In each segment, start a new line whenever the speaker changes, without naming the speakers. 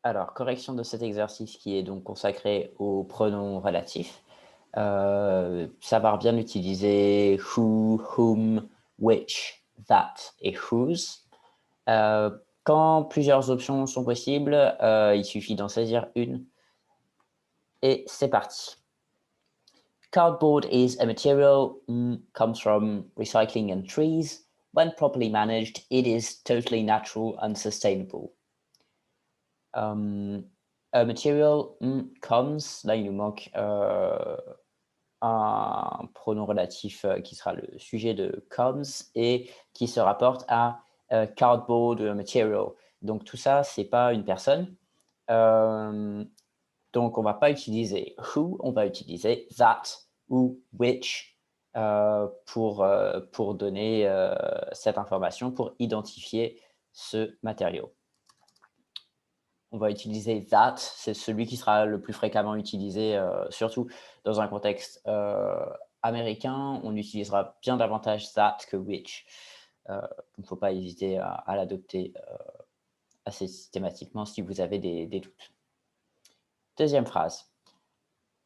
Alors, correction de cet exercice qui est donc consacré aux pronoms relatifs. Savoir bien utiliser who, whom, which, that et whose. Quand plusieurs options sont possibles, il suffit d'en saisir une et c'est parti. Cardboard is a material, comes from recycling and trees. When properly managed, it is totally natural and sustainable. A material, comes, là il nous manque un pronom relatif qui sera le sujet de comes et qui se rapporte à cardboard material. Donc tout ça, c'est pas une personne. Donc on va pas utiliser who, on va utiliser that ou which pour donner cette information, pour identifier ce matériau. On va utiliser that, c'est celui qui sera le plus fréquemment utilisé, surtout dans un contexte américain. On utilisera bien davantage that que which. Il ne faut pas hésiter à l'adopter assez systématiquement si vous avez des doutes. Deuxième phrase.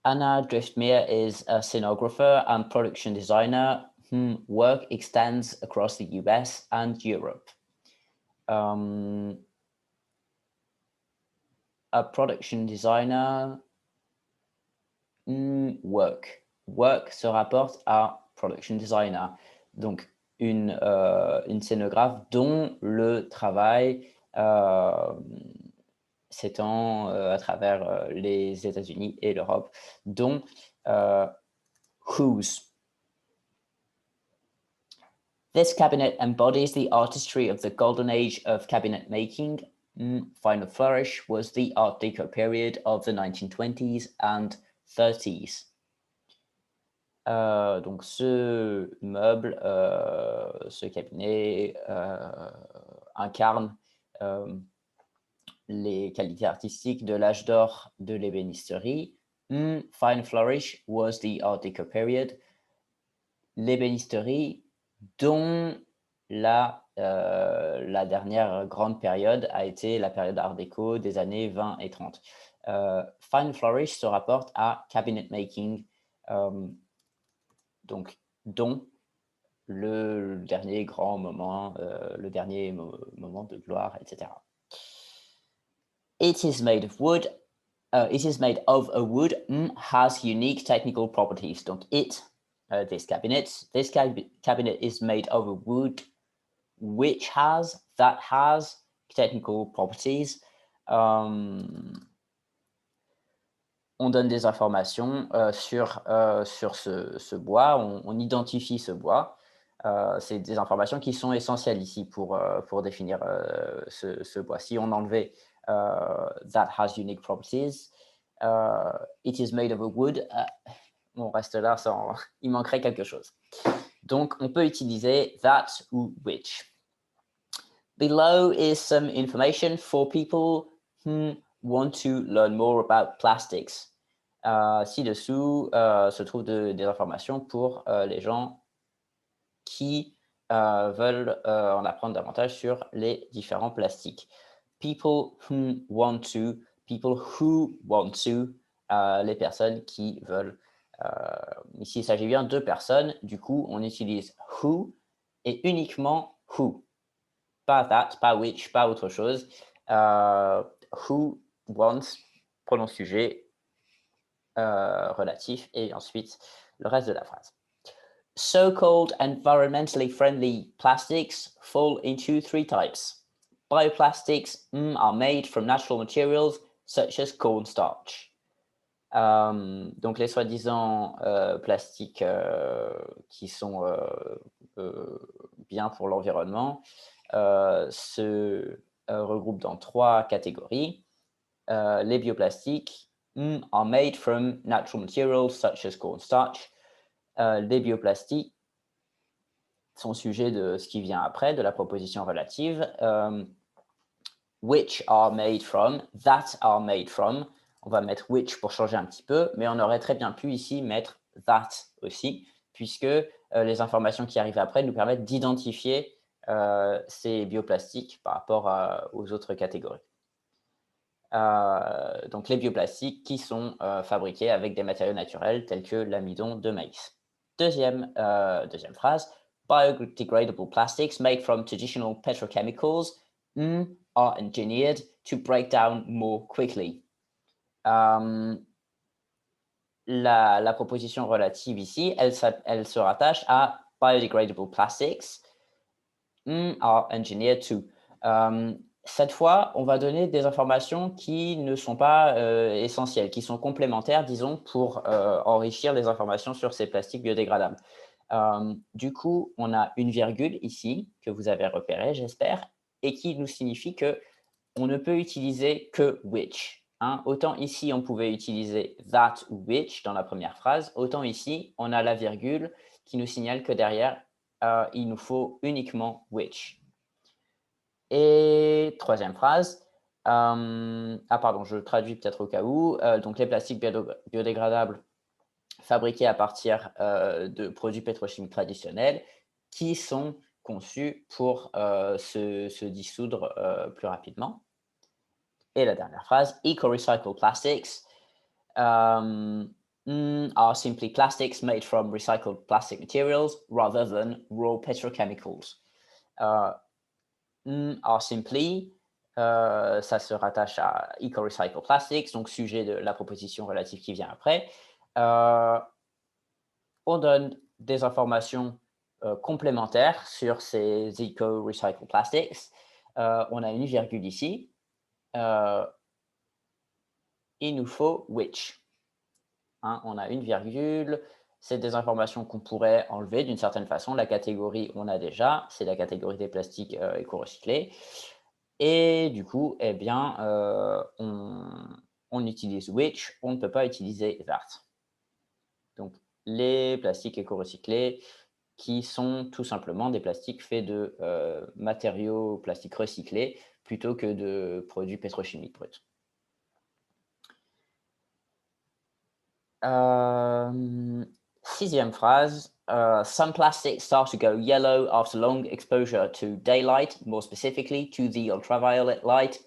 Anna Driftmere is a scenographer and production designer whose work extends across the US and Europe. A production designer, work. Work se rapporte à production designer. Donc, une scénographe dont le travail s'étend à travers les États-Unis et l'Europe, dont whose. This cabinet embodies the artistry of the golden age of cabinet making. Final flourish was the Art Deco period of the 1920s and 30s. Donc ce meuble, ce cabinet incarne les qualités artistiques de l'âge d'or de l'ébénisterie. Fine flourish was the Art Deco period. L'ébénisterie dont la dernière grande période a été la période Art Déco des années 20 et 30. Fine flourish se rapporte à cabinet making, donc dont le dernier grand moment, le dernier moment de gloire, etc. It is made of wood. It is made of a wood, has unique technical properties. Donc this cabinet is made of a wood which has, that has technical properties. On donne des informations sur ce bois, on identifie ce bois. C'est des informations qui sont essentielles ici pour définir ce bois. Si on enlevait that has unique properties, it is made of a wood, on reste là sans, il manquerait quelque chose. Donc, on peut utiliser that ou which. Below is some information for people who want to learn more about plastics. Ci-dessous se trouvent des informations pour les gens qui veulent en apprendre davantage sur les différents plastiques. People who want to, les personnes qui veulent. Ici, il s'agit bien de personnes. Du coup, on utilise who et uniquement who. Pas that, pas which, pas autre chose. Who wants, pronom sujet relatif et ensuite le reste de la phrase. So-called environmentally friendly plastics fall into three types. Bioplastics are made from natural materials such as cornstarch. Donc les soi-disant plastiques qui sont bien pour l'environnement se regroupent dans trois catégories. Les bioplastiques are made from natural materials such as cornstarch. Les bioplastiques sont sujets de ce qui vient après, de la proposition relative. Which are made from, that are made from. On va mettre which pour changer un petit peu, mais on aurait très bien pu ici mettre that aussi, puisque les informations qui arrivent après nous permettent d'identifier ces bioplastiques par rapport aux autres catégories. Donc les bioplastiques qui sont fabriqués avec des matériaux naturels tels que l'amidon de maïs. Deuxième phrase, biodegradable plastics made from traditional petrochemicals are engineered to break down more quickly. Euh, la proposition relative ici, elle se rattache à biodegradable plastics are engineered to. Cette fois, on va donner des informations qui ne sont pas essentielles, qui sont complémentaires, disons, pour enrichir les informations sur ces plastiques biodégradables. Du coup, on a une virgule ici, que vous avez repérée, j'espère, et qui nous signifie que on ne peut utiliser que which. Hein. Autant ici, on pouvait utiliser that ou which dans la première phrase, autant ici, on a la virgule qui nous signale que derrière, il nous faut uniquement which. Et troisième phrase, pardon, je traduis peut-être au cas où. Donc les plastiques biodégradables fabriqués à partir de produits pétrochimiques traditionnels qui sont conçus pour se dissoudre plus rapidement. Et la dernière phrase, eco-recycled plastics are simply plastics made from recycled plastic materials rather than raw petrochemicals. Are simply, ça se rattache à eco-recycled plastics, donc sujet de la proposition relative qui vient après. On donne des informations complémentaires sur ces eco-recycled plastics. On a une virgule ici. Il nous faut which. Hein, on a une virgule. C'est des informations qu'on pourrait enlever d'une certaine façon. La catégorie, on a déjà. C'est la catégorie des plastiques éco-recyclés. Et du coup, eh bien, on utilise which, on ne peut pas utiliser that. Donc, les plastiques éco-recyclés qui sont tout simplement des plastiques faits de matériaux plastiques recyclés plutôt que de produits pétrochimiques bruts. Sixième phrase. Some plastics start to go yellow after long exposure to daylight, more specifically to the ultraviolet light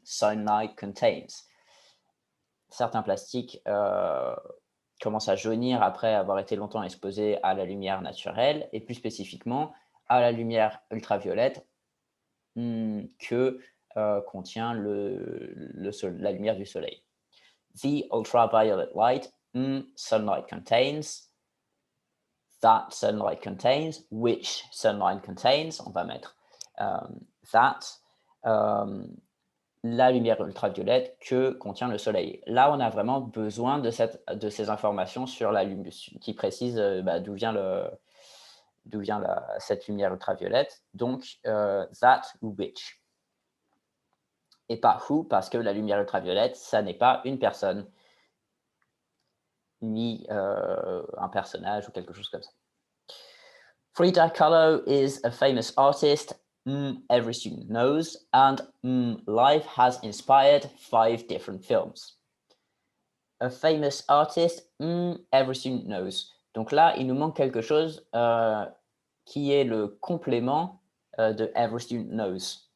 sunlight contains. Certains plastiques commencent à jaunir après avoir été longtemps exposés à la lumière naturelle et plus spécifiquement à la lumière ultraviolette que contient la lumière du soleil. The ultraviolet light sunlight contains, that sunlight contains, which sunlight contains, on va mettre that, la lumière ultraviolette que contient le soleil. Là, on a vraiment besoin de ces informations sur la lumière qui précisent d'où vient cette lumière ultraviolette. Donc, that ou which. Et pas who, parce que la lumière ultraviolette, ça n'est pas une personne, ni un personnage ou quelque chose comme ça. Frida Kahlo is a famous artist every student knows, and life has inspired 5 different films. A famous artist every student knows. Donc là, il nous manque quelque chose qui est le complément de every student knows.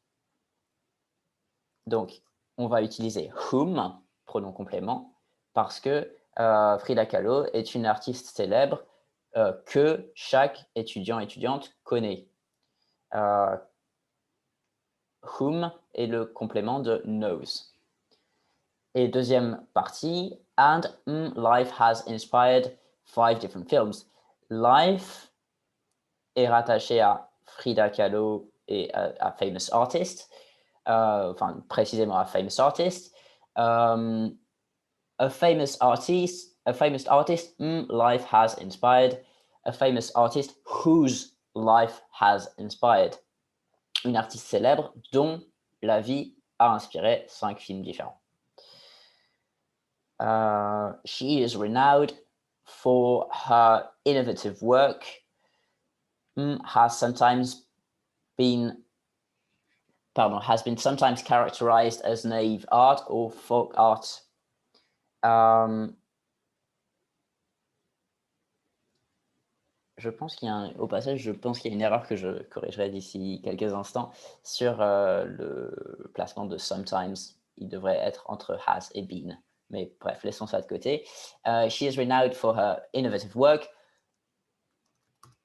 Donc, on va utiliser whom, pronom complément, parce que Frida Kahlo est une artiste célèbre que chaque étudiante connaît. Whom est le complément de knows. Et deuxième partie, and life has inspired 5 different films. Life est rattaché à Frida Kahlo et à famous artist, enfin précisément à famous artist. A famous artist, life has inspired. A famous artist whose life has inspired. Une artiste célèbre dont la vie a inspiré 5 films différents. She is renowned for her innovative work, has been sometimes characterized as naive art or folk art. Au passage, je pense qu'il y a une erreur que je corrigerai d'ici quelques instants sur le placement de sometimes. il devrait être entre has et been. Mais bref, laissons ça de côté. She is renowned for her innovative work,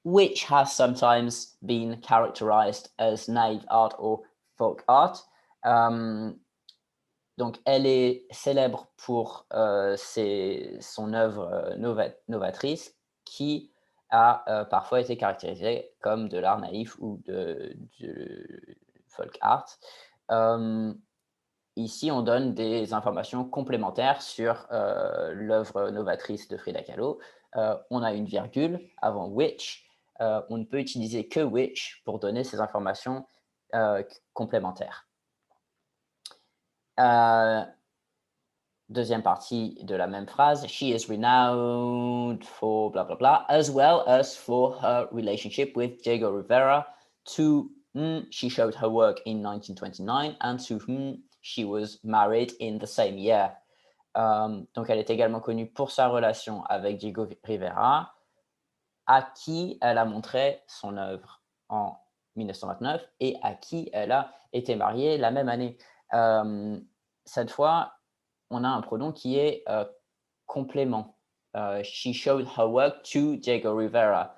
which has sometimes been characterized as naive art or folk art. Donc, elle est célèbre pour son œuvre novatrice qui a parfois été caractérisée comme de l'art naïf ou du folk art. Ici, on donne des informations complémentaires sur l'œuvre novatrice de Frida Kahlo. On a une virgule avant which. On ne peut utiliser que which pour donner ces informations complémentaires. Deuxième partie de la même phrase. She is renowned for blah blah blah, as well as for her relationship with Diego Rivera, to whom she showed her work in 1929 and to whom she was married in the same year. Donc, elle est également connue pour sa relation avec Diego Rivera, à qui elle a montré son œuvre en 1929 et à qui elle a été mariée la même année. Cette fois, on a un pronom qui est complément. She showed her work to Diego Rivera.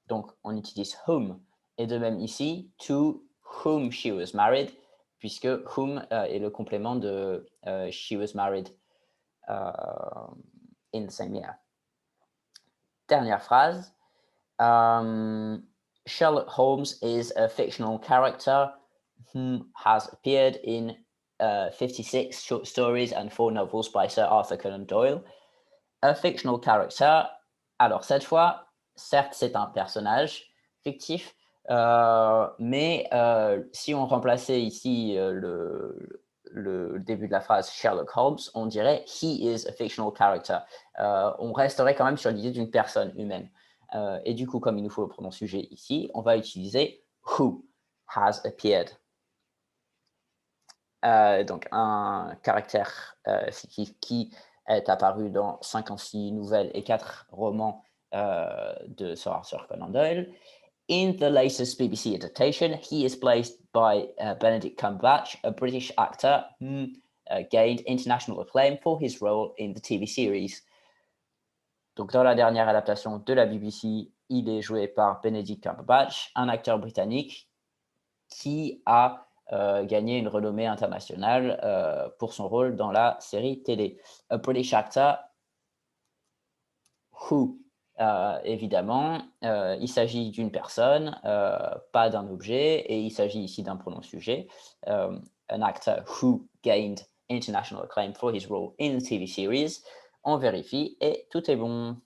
Donc, on utilise whom. Et de même ici, to whom she was married, puisque whom est le complément de she was married in the same year. Dernière phrase. Sherlock Holmes is a fictional character who has appeared in 56 short stories and 4 novels by Sir Arthur Conan Doyle. A fictional character. Alors, cette fois, certes, c'est un personnage fictif, mais si on remplaçait ici le début de la phrase Sherlock Holmes, on dirait he is a fictional character. On resterait quand même sur l'idée d'une personne humaine. Et du coup, comme il nous faut le pronom sujet ici, on va utiliser who has appeared. Donc, un caractère fictif qui est apparu dans 56 nouvelles et 4 romans de Sir Arthur Conan Doyle. In the latest BBC adaptation, he is played by Benedict Cumberbatch, a British actor who gained international acclaim for his role in the TV series. Donc, dans la dernière adaptation de la BBC, il est joué par Benedict Cumberbatch, un acteur britannique qui a gagné une renommée internationale pour son rôle dans la série télé. A British actor who, évidemment, il s'agit d'une personne, pas d'un objet, et il s'agit ici d'un pronom sujet. An actor who gained international acclaim for his role in the TV series. On vérifie et tout est bon.